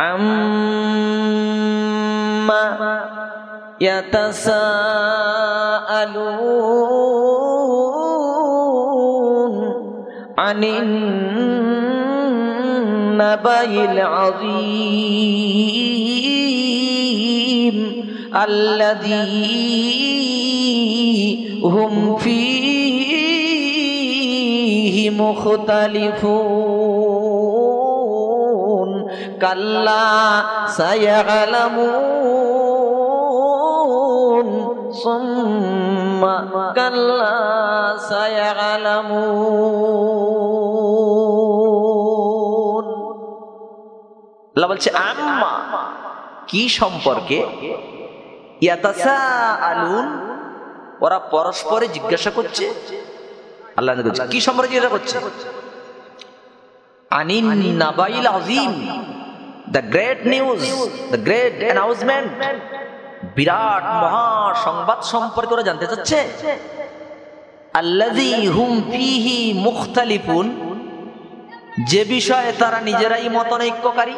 আম্মা ইয়াতাসাআলুন আনিন নাবাইল আযীম আল্লাযী হুম ফীহি মুখতালিফুন কাল্লা সায়া'লামুন সুম্মা কাল্লা সায়া'লামুন। আল্লাহ বলছে আম্মা কি সম্পর্কে, ইয়াতাসাআলুন ওরা পরস্পরে জিজ্ঞাসা করছে। আল্লাহ কি সম্পর্কে জিজ্ঞাসা করছে? আনিন নাবাইল আযীম, the great news, the great announcement, বিরাট মহা সংবাদ সম্পর্কে ওরা জানতে চাচ্ছে। আল্লাযী হুম ফীহি মুখতালিফুন, যে বিষয়ে তারা নিজেরাই মতানৈক্যকারী,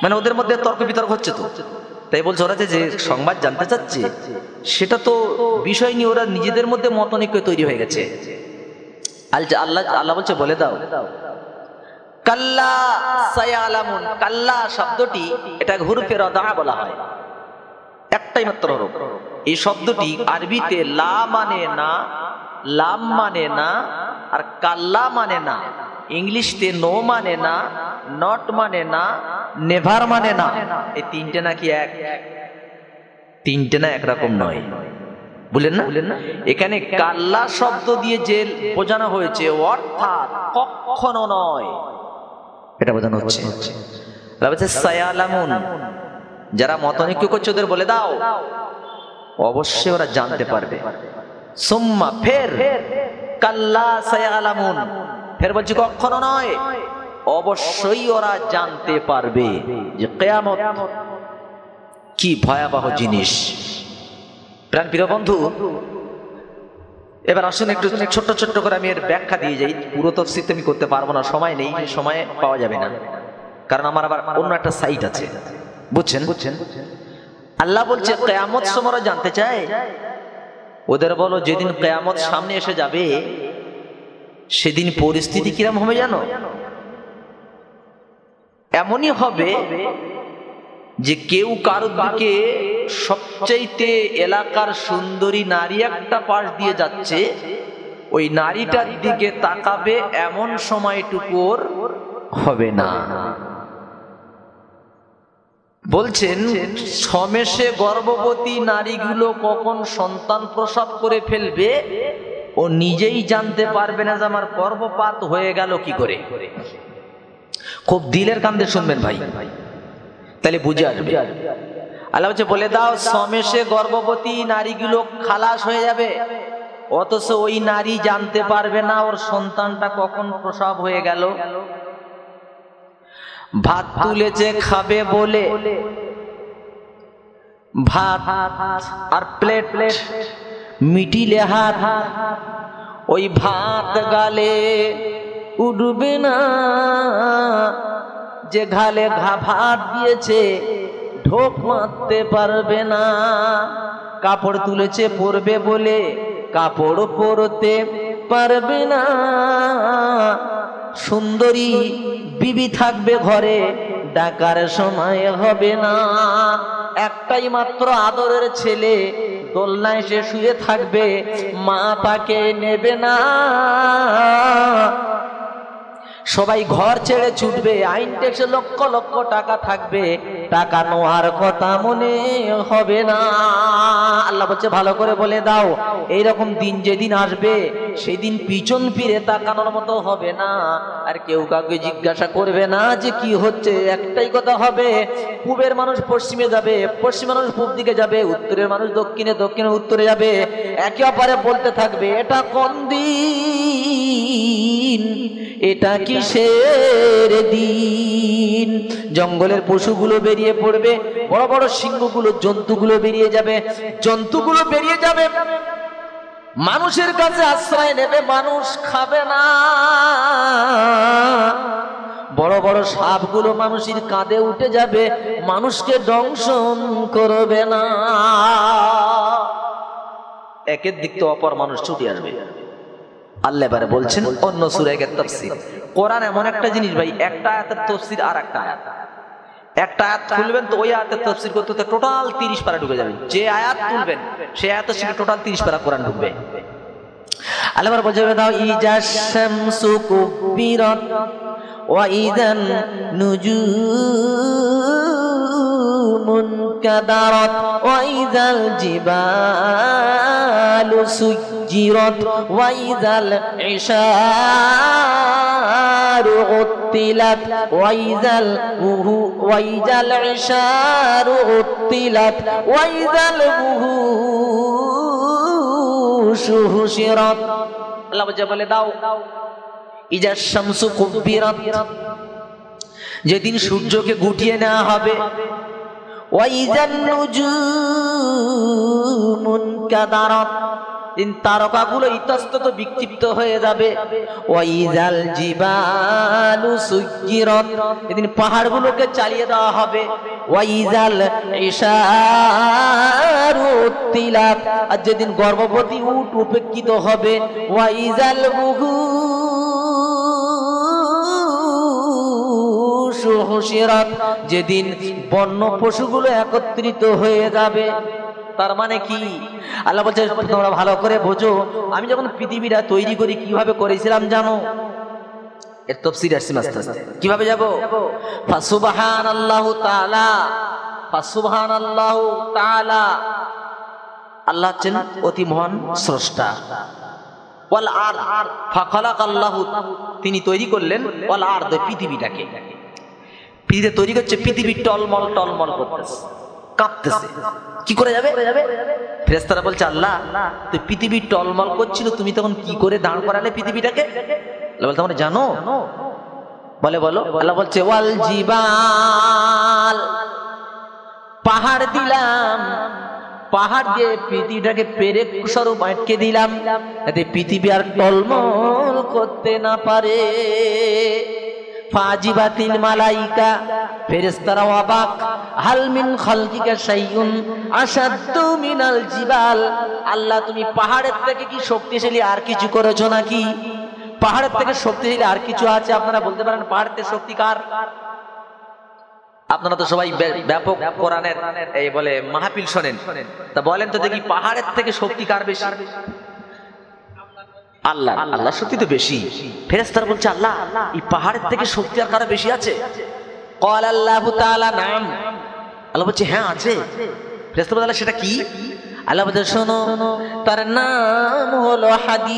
মানে ওদের মধ্যে তর্ক বিতর্ক হচ্ছে। তো তাই বলছে ওরা যে সংবাদ জানতে চাচ্ছে সেটা তো বিষয় নিয়ে ওরা নিজেদের মধ্যে মতানৈক্য তৈরি হয়ে গেছে। আল্লাহ বলছে বলে দাও কাল্লা সায়ালামুন। কাল্লা শব্দটি এটা হুরফে রাদা বলা হয়, একটাই মাত্র হরফ। এই শব্দটি আরবিতে লা মানে না, লাম মানে না, আর কাল্লা মানে না। ইংলিশতে নো মানে না, নট মানে না, নেভার মানে না। এই তিনটে নাকি এক, তিনটে না একরকম নয়, বুঝলেন না? এখানে কাল্লা শব্দ দিয়ে যে বোঝানো হয়েছে অর্থাৎ কখনো নয়, এটা বোঝানো হচ্ছে। সায়ালামুন, যারা মতানৈক্য করছে ওদের বলে দাও অবশ্যই ওরা জানতে পারবে। সুম্মা ফের কাল্লা সায়ালামুন, ফের বলছি কখনো নয়, অবশ্যই ওরা জানতে পারবে যে কিয়ামত কি ভয়াবহ জিনিস। প্রাণ প্রিয় বন্ধু, এবার আসুন একটু ছোট্ট ছোট্ট করে আমি এর ব্যাখ্যা দিয়ে যাই। পুরো তাফসীর আমি করতে পারবো না, সময় নেই, সময় পাওয়া যাবে না, কারণ আমার আবার অন্য একটা সাইট আছে, বুঝছেন? আল্লাহ বলছে কিয়ামত সম্পর্কে জানতে চায়, ওদের বলো যেদিন কিয়ামত সামনে এসে যাবে সেদিন পরিস্থিতি কিরকম হবে জানো? এমনই হবে যে কেউ কারোর দিকে সবচাইতে এলাকার সুন্দরী নারী একটা পাশ দিয়ে যাচ্ছে, ওই নারীটার দিকে তাকাবে এমন সময়টুকুর হবে না। বলছেন সমেশে গর্ভবতী নারীগুলো কখন সন্তান প্রসব করে ফেলবে ও নিজেই জানতে পারবে না যে আমার গর্ভপাত হয়ে গেল কি করে। খুব দিলের কান দিয়ে শুনবেন ভাই, তাহলে বুঝে আসবে। আল্লাহ বলে দাও সমেশে গর্ভবতী নারীগুলো খালাস হয়ে যাবে, অথচ ওই নারী জানতে পারবে না ওর সন্তানটা কখন প্রসব হয়ে গেল। ভাত তুলেছে খাবে বলে, ভাত আর প্লেট মিটিলে হাত, ওই ভাত গালে উঠবে না, যে গালে ভাত দিয়েছে ঢোক মারতে পারবে না। কাপড় তুলেছে পরবে বলে কাপড় পরতে পারবে না। সুন্দরী বিবি থাকবে ঘরে, ডাকার সময় হবে না। একটাই মাত্র আদরের ছেলে দোলনায় সে শুয়ে থাকবে, মা তাকে নেবে না। সবাই ঘর ছেড়ে ছুটবে, আইন ট্যাক্সে লক্ষ লক্ষ টাকা থাকবে, টাকা নেওয়ার কথা মনে হবে না। আল্লাহ বলছে ভালো করে বলে দাও এইরকম দিন যেদিন আসবে সেদিন পিছন ফিরে তাকানোর মতো হবে না, আর কেউ কাউকে জিজ্ঞাসা করবে না যে কি হচ্ছে। একটাই কথা হবে, পূবের মানুষ পশ্চিমে যাবে, পশ্চিম মানুষ পূব দিকে যাবে, উত্তরের মানুষ দক্ষিণে, দক্ষিণে উত্তরে যাবে। একে অপরে বলতে থাকবে এটা কোন দিন, এটা কিসের দিন। জঙ্গলের পশুগুলো বেরিয়ে পড়বে, বড় বড় সিংহগুলো, জন্তুগুলো বেরিয়ে যাবে, জন্তুগুলো বেরিয়ে যাবে, মানুষের কাছে আশ্রয় নেবে, মানুষ খাবে না। বড় বড় সাপগুলো মানুষের কাঁধে উঠে যাবে, মানুষকে দংশন করবে না। একের দিক তো অপর মানুষ ছুটে আসবে। আল্লাহ এবারে বলছেন অন্য সূরার তাফসীর। কোরআন এমন একটা জিনিস ভাই, একটা আয়াতের তাফসীর আর একটা আয়াত। একটা আয়াত খুলবেন তো ওই আয়াতের তাফসীর করতে করতে টোটাল 30 পারা ঢুকে যাবেন। যে আয়াত তুলবেন সেই আয়াতের সাথে টোটাল 30 পারা কোরআন ঢুকবে। আল্লাহ এবারে বলছে দাও ইজাশ শামসু কুবিরাত ওয়া ইযান নুজুমুন কাদারাত ওয়া ইযাল জিবালু সুজ্জিরাত ওয়া ইযাল ইশারু উত্তিলাত ওয়া ইযাল ইশারু উত্তিলাত ওয়া ইযাল বুহুশু হুশিরাত। আল্লাহ বলে দাও ইজাশ শামসু কুবিরাত, যেদিন সূর্যকে গুটিয়ে নেওয়া হবে, ওয়া ইযান নুজুমুন কাদারাত, দিন তারকাগুলো ইতস্তত বিক্ষিপ্ত হয়ে যাবে, ওয়া ইযাল জিবালু সুজ্জিরাত, এদিন পাহাড়গুলোকে চালিয়ে দেওয়া হবে, ওয়া ইযাল ইশারু উত্তিলাত, আর যেদিন গর্ভবতী উট উপেক্ষিত হবে, ওয়া ইযাল বুহুশু হুশিরাত, যেদিন বন্য পশুগুলো একত্রিত হয়ে যাবে। তার মানে কি আল্লাহ বলছে তোমরা ভালো করে বোঝো, আমি যখন পৃথিবীটা তৈরি করি কিভাবে করেছিলাম জানো? এর তাফসীর আসছে আস্তে আস্তে। কিভাবে যাব? ফাসুবহানাল্লাহু তাআলা, ফাসুবহানাল্লাহু তাআলা, আল্লাহ হচ্ছেন অতি মহান স্রষ্টা। ওয়াল আরদ ফাখালাকাল্লাহু, তিনি তৈরি করলেন ওয়াল আরদ, পৃথিবীটাকে। পৃথিবী তৈরি করছে, পৃথিবী টলমল টলমল করতেছে, কাঁপতেছে। কি করে যাবে? ফেরেশতারা বলছে আল্লাহ তো পৃথিবী টলমল করছিল, তুমি তখন কি করে দাঁড় করালে পৃথিবীটাকে? আল্লাহ বলছে তোমরা জানো? বলে বলো। আল্লাহ বলছে ওয়াল জিবাল, পাহাড় দিলাম, পাহাড় দিয়ে পৃথিবীটাকে পেরেক স্বরূপ আটকে দিলাম, যাতে পৃথিবী আর টলমল করতে না পারে। ফাজিবাতিল মালাইকা, ফেরেশতারা অবাক, হাল মিন খালকিকা শাইউন আশাদ্দু মিনাল জিবাল, আল্লাহ তুমি পাহাড়ের থেকে কি শক্তিশালী আর কিছু করেছো নাকি? পাহাড়ের থেকে শক্তিশালী আর কিছু আছে? আপনারা বলতে পারেন পাহাড়ের থেকে শক্তি কার? আপনারা তো সবাই ব্যাপক কোরআনের এই বলে মাহফিল শোনেন, তা বলেন তো দেখি পাহাড়ের থেকে শক্তি কার বেশি? আল্লাহ। আল্লাহ শক্তি তো বেশি। ফেরেশতারা বলছে আল্লাহ এই পাহাড়ের থেকে শক্তি আর কারো বেশি আছে? ক্বাল আল্লাহু তাআলা নাম, আল্লাহ বলছে হ্যাঁ আছে। ফেরেশতারা বলে সেটা কি? আল্লাহ বলছে শোনো, তার নাম হলো হাদিদ,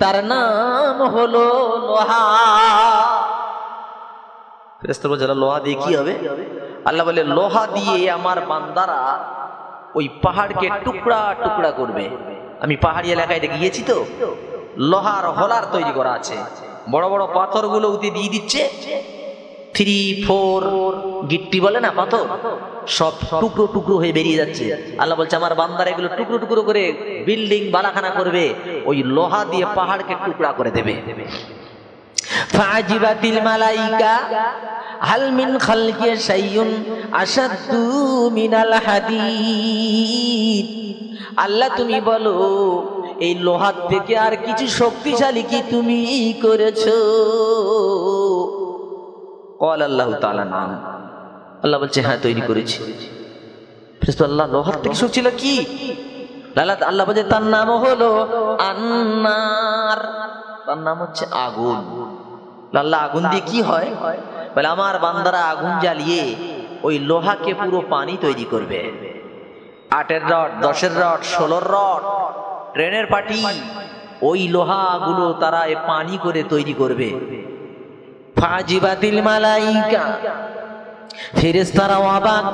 তার নাম হলো লোহা। ফেরেশতারা বলে লোহা দিয়ে কি হবে? আল্লাহ বলে লোহা দিয়ে আমার বান্দারা ওই পাহাড়কে টুকরা টুকরা করবে। আমি পাহাড়ি এলাকায় গিয়েছি তো, লোহার হলার তৈরি করা আছে, বড় বড় পাথরগুলো উঠে দিয়ে দিচ্ছে, 3-4 গিট্টি বলে না পাথর, সব টুকরো টুকরো হয়ে বেরিয়ে যাচ্ছে। আল্লাহ বলছে আমার বান্দারা এগুলো টুকরো টুকরো করে বিল্ডিং বালাখানা করবে, ওই লোহা দিয়ে পাহাড়কে টুকরা করে দেবে। ফাজিবাতিল মালাইকা হাল মিন খালকি শাইউন আশাদ্দু মিনাল হাদিদ, আল্লাহ তুমি বলো এই লোহার থেকে আর কিছু শক্তিশালী কি তুমি করেছো? ক্বাল আল্লাহু তাআলা নাম, আল্লাহ বলছে হ্যাঁ তৈরি করেছি। আল্লাহ লোহার থেকে শক্তিশালী কি? আল্লাহ বলছে তার নাম হলো আন্নার, তার নাম হচ্ছে আগুন। আল্লাহ আগুন দিয়ে কি হয়? বলে আমার বান্দারা আগুন জ্বালিয়ে ওই লোহাকে পুরো পানি তৈরি করবে। 8-এর রড, 10-এর রড, 16-র রড, ট্রেনের পাটি, ওই লোহাগুলো তারা পানি করে তৈরি করবে। ফাজিবাতিল মালাইকা, ফেরেশতারা অবাক,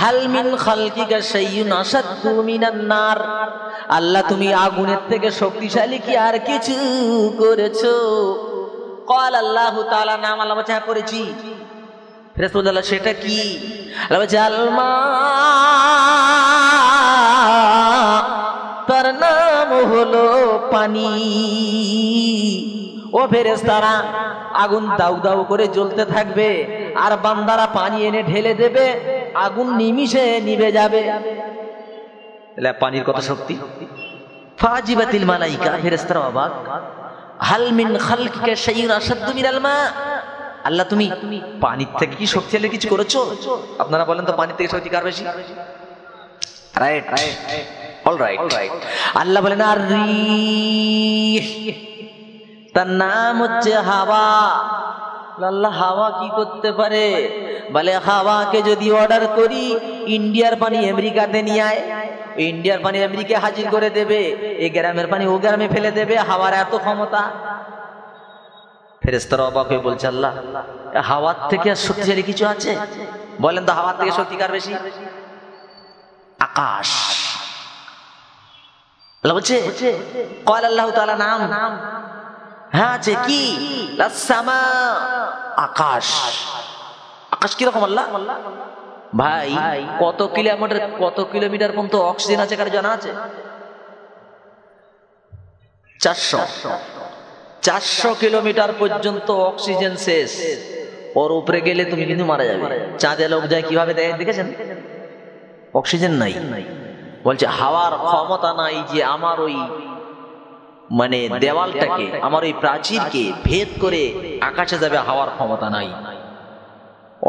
হাল মিন খালকিকা শাইউন আশাদ্দু মিনান নার, আল্লাহ তুমি আগুনের থেকে শক্তিশালী কি আর কিছু করেছো? ক্বাল আল্লাহু তাআলা নাম, আল্লাহ বলছে হ্যাঁ করেছি। ফেরেশতারা বলল সেটা কি? আল্লাহ বলছে আলমা, তার নাম হলো পানি। ও ফেরেশতারা, আগুন দাউ দাউ করে জ্বলতে থাকবে, আর বান্দারা পানি এনে ঢেলে দেবে, আগুন নিমিষে নিভে যাবে। তাহলে পানির কত শক্তি! ফাজিবাতিল মালাইকা, ফেরেশতারা অবাক। হাল মিন খালকিকা শাইউন আশাদ্দু মিনাল মা, আল্লাহ তুমি পানির থেকে কি শক্তিশালী কিছু করেছো? আপনারা বলেন তো, পানির থেকে শক্তি কার বেশি? Right, alright. আল্লাহ বলেন আর রিহ, তার নাম হচ্ছে হাওয়া। আল্লাহ হাওয়া কি করতে পারে? বলে হাওয়াকে যদি অর্ডার করি, ইন্ডিয়ার পানি আমেরিকাতে নিয়ে আয়, ইন্ডিয়ার পানি আমেরিকা হাজির করে দেবে, এই গ্রামের পানি ও গ্রামে ফেলে দেবে। হাওয়ার এত ক্ষমতা। ফেরেশতারা অবাক হয়ে বলছে, আল্লাহ হাওয়ার থেকে আর শক্তিশালী কিছু আছে? বলেন তো, হাওয়ার থেকে শক্তি কার বেশি? আকাশ। আল্লাহ বলছে, ক্বাল আল্লাহু তাআলা নাম, হ্যাঁ আছে। কি? লাস-সামা, আকাশ। আকাশ কিরকম আল্লাহ? ভাই কত কিলোমিটার পর্যন্ত অক্সিজেন আছে কার জানা আছে? 400 কিলোমিটার পর্যন্ত অক্সিজেন শেষ। ওর উপরে গেলে তুমি কিন্তু মারা যাবে। চাঁদে লোক যায় কিভাবে দেখেছেন? অক্সিজেন নাই। বলছে হাওয়ার ক্ষমতা নাই যে আমার ওই মানে দেওয়ালটাকে, আমার ওই প্রাচীরকে ভেদ করে আকাশে যাবে, হাওয়ার ক্ষমতা নাই।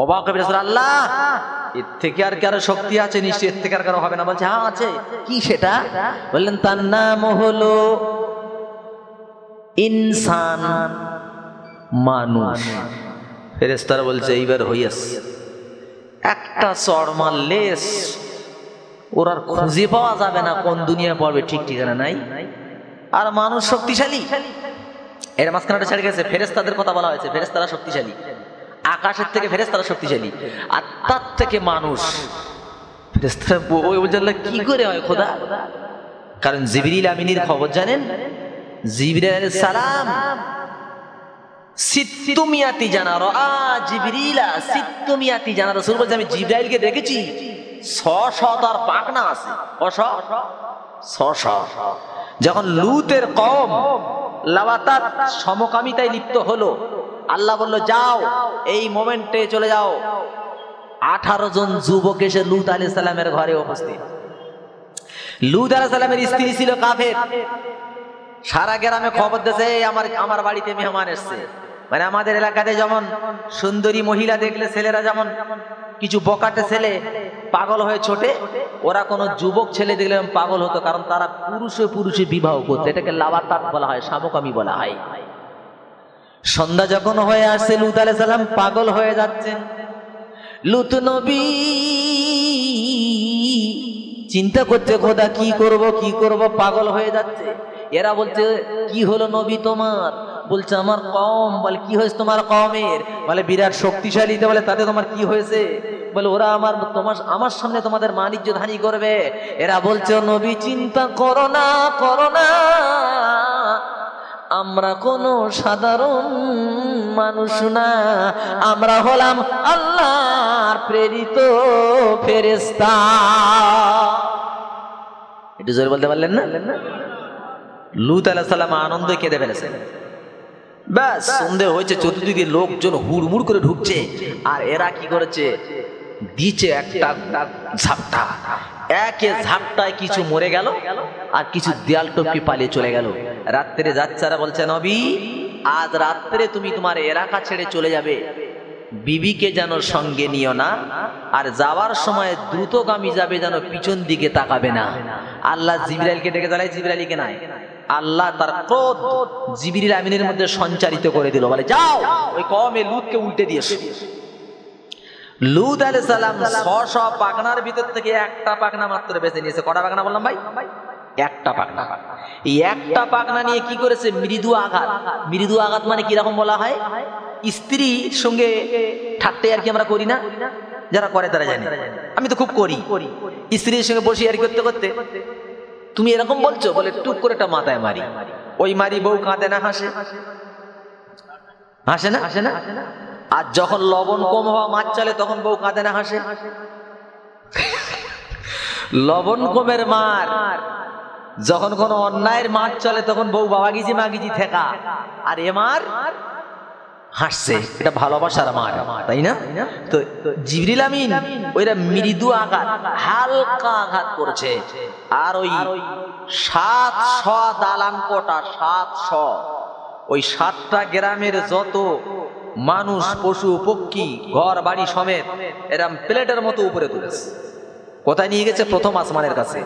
অবাক হয়ে বলছে, আল্লাহ এর থেকে আর কারো শক্তি আছে? নিশ্চয়ই এর থেকে আর কারো হবে না। বলছে হ্যাঁ আছে। কি সেটা? বললেন তার নাম হলো ইনসান, মানুষ। ফেরেশতারা বলছে এইবার হইয়াছে, একটা চড় মারলে ওর আর খুঁজে পাওয়া যাবে না কোন দুনিয়া পড়বে, ঠিক ঠিকানা নাই। আর মানুষ শক্তিশালী, এর মাঝখানে ছেড়ে গেছে। ফেরেশতাদের কথা বলা হয়েছে, ফেরেশতারা শক্তিশালী, আকাশের থেকে ফেরেশতারা শক্তিশালী, আর তার থেকে মানুষ। ফেরেশতারা ওই বললেন কি করে হয় খোদা? কারণ জিবরিল আমিনের খবর জানেন। জিবরিল আলাইহিস সালাম সিত্তুমিয়াতি জানা রা জিবরিলা সিত্তুমিয়াতি জানা। রাসূল বলছে আমি জিবরাইলকে দেখেছি 600 তার পাখনা আছে। 600। যখন লুতের কওম লাওয়াতার সমকামিতায় লিপ্ত হলো, আল্লাহ বলল যাও এই মোমেন্টে চলে যাও। 18 জন যুবক এসে লুত আলাইহিস সালামের ঘরে উপস্থিত। লুত আলাইহিস সালামের স্ত্রী ছিল কাফের। সারা গ্রামে খবর দিয়েছে আমার বাড়িতে মেহমান এসেছে। মানে আমাদের এলাকাতে যেমন সুন্দরী মহিলা দেখলে ছেলেরা যেমন কিছু বকাটে ছেলে পাগল হয়ে ছোটে, ওরা কোনো যুবক ছেলে দেখলে পাগল হতো, কারণ তারা পুরুষে পুরুষে বিবাহ করতো। এটাকে লাওয়াতাত বলা হয়, সমকামী বলা হয়। সন্ধ্যা যখন হয়ে আসছে, লুত আলাইহিস সালাম পাগল হয়ে যাচ্ছেন। লুত নবী চিন্তা করতে, খোদা কি করব, পাগল হয়ে যাচ্ছে। এরা বলছে কি হলো নবী তোমার? বলছে আমার কওম। বলে কি হয়েছে তোমার কওমের? বলে বিরাট শক্তিশালী। বলে তাতে তোমার কি হয়েছে? বলে ওরা আমার সামনে তোমাদের মানিজ্যধানী করবে। এরা বলছে নবী চিন্তা করো না, আমরা কোনো সাধারণ মানুষ না, আমরা হলাম আল্লাহর প্রেরিত ফেরেশতা। একটু জোরে বলতে পারলেন না? লুত আলাইহিস সালাম আনন্দে কেঁদে ফেলেছেন। ব্যাস সন্দেহ হয়েছে, চতুর্দিকে লোকজন হুড়মুড় করে ঢুকছে। আর এরা কি করেছে? দিচ্ছে একটা ঝাপটা। একে ঝাপটায় কিছু মরে গেল, আর কিছু দেয়াল টপকে পালিয়ে চলে গেল। রাত্রে যাচ্ছারা বলছে নবী আজ রাত্রে তুমি তোমার এলাকা ছেড়ে চলে যাবে, বিবিকে যেন সঙ্গে নিও না, আর যাওয়ার সময় দ্রুতগামী যাবে, যেন পিছন দিকে তাকাবে না। আল্লাহ জিবরাইলকে ডেকে দাঁড়ায়, জিবরাইলকে নাই, আল্লাহ তার ক্রোধ জিবরিল আমিনের মধ্যে সঞ্চারিত করে দিল। বলে যাও ওই কওমে লুতকে উল্টে দিয়েছো। লুত আলাইহিস সালাম 600 পাখনার ভিতর থেকে একটা পাখনা মাত্র বেঁচে নিয়েছে। কটা পাখনা বললাম ভাই? একটা পাখনা। এই একটা পাখনা নিয়ে কি করেছে? মৃদু আঘাত। মৃদু আঘাত মানে কিরকম বলা হয়? স্ত্রীর সঙ্গে ঠাট্টা আর কি আমরা করি না? যারা করে তারা জানে, আমি তো খুব করি। স্ত্রীর সঙ্গে বসে আর করতে করতে তুমি এরকম বলছো, বলে টুক করে একটা মাথায় মারি। ওই মারি বউ কাঁদে না, হাসে না? আর যখন লবণ কম হওয়া মাছ চলে তখন বউ কাঁদে না, হাসে? লবণ কমের মার যখন কোনো অন্যায়ের মাঠ চলে তখন বউ বাবা গিজি মা গিজি থেকা, আর এমার হাসছে, এটা ভালোবাসার মার, তাই না? তো জিবরিল আমিন ওইরা মৃদু আঘাত, হালকা আঘাত করেছে, আর ওই 700 দালান কোটা, 700, ওই 7টা গ্রামের যত মানুষ পশু পক্ষী ঘর বাড়ি সমেত এরম প্লেটের মতো উপরে তুলেছে। কোথায় নিয়ে গেছে? প্রথম আসমানের কাছে।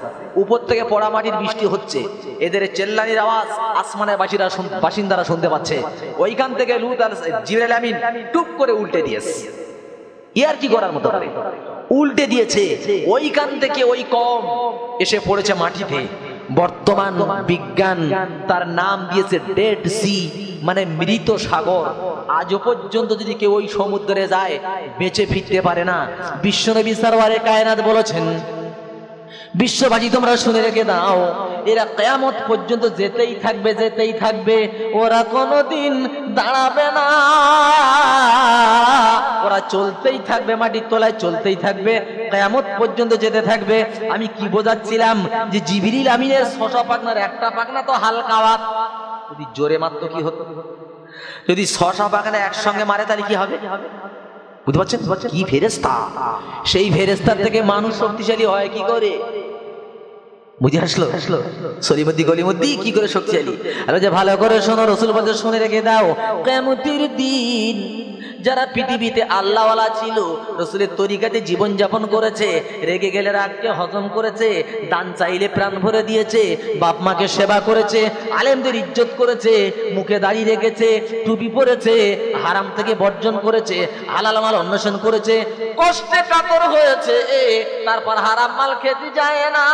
উপর থেকে পড়া মাটির বৃষ্টি হচ্ছে, এদের চেল্লানির আওয়াজ আসমানের বাসিন্দারা শুনতে পাচ্ছে। ওইখান থেকে লূত আর জিবরাইল আমিন টুপ করে উল্টে দিয়েছে, ইয়ার কি করার মতো করে উল্টে দিয়েছে। ওইখান থেকে ওই কম এসে পড়েছে মাটিতে। বর্তমান বিজ্ঞান তার নাম দিয়েছে ডেড সি, মানে মৃত সাগর। আজও পর্যন্ত যদি কেউ ওই সমুদ্রে যায় বেঁচে ফিরতে পারে না। বিশ্বনবী সরওয়ারে কায়নাত বলেছেন, বিশ্ববাসী তোমরা শুনে রেখে দাও, এরা কিয়ামত পর্যন্ত যেতেই থাকবে, যেতেই থাকবে, ওরা কোনোদিন দাঁড়াবে না, ওরা চলতেই থাকবে, মাটির তলায় চলতেই থাকবে, কিয়ামত পর্যন্ত যেতে থাকবে। আমি কি বোঝাচ্ছিলাম? যে জিবরিল আমিনের 600 পাখনার একটা পাখনা তো হালকা আওয়াজ, যদি জোরে মারতো কি হতো? যদি 600 পাখনা একসঙ্গে মারে তাহলে কি হবে? বুঝতে পারছেন? কি ফেরেশতা! সেই ফেরেশতার থেকে মানুষ শক্তিশালী হয় কি করে? বুঝে আসলো? সলিমদ্দি গলিমদ্দি কি করে শক্তিশালী? আরে যে ভালো করে শোনো, রাসূল বলতে শুনে রেখে দাও, কিয়ামতের দিন যারা পৃথিবীতে আল্লাহওয়ালা ছিল, রাসূলের তরিকাতে জীবন যাপন করেছে, রেগে গেলে রাগকে হজম করেছে, দান চাইলে প্রাণ ভরে দিয়েছে, বাপ মাকে সেবা করেছে, আলেমদের ইজ্জত করেছে, মুখে দাড়ি রেখেছে, টুপি পরেছে, হারাম থেকে বর্জন করেছে, হালাল মাল অন্বেষণ করেছে, কষ্টে কাতর হয়েছে, তারপর হারাম মাল খেতে যায় না।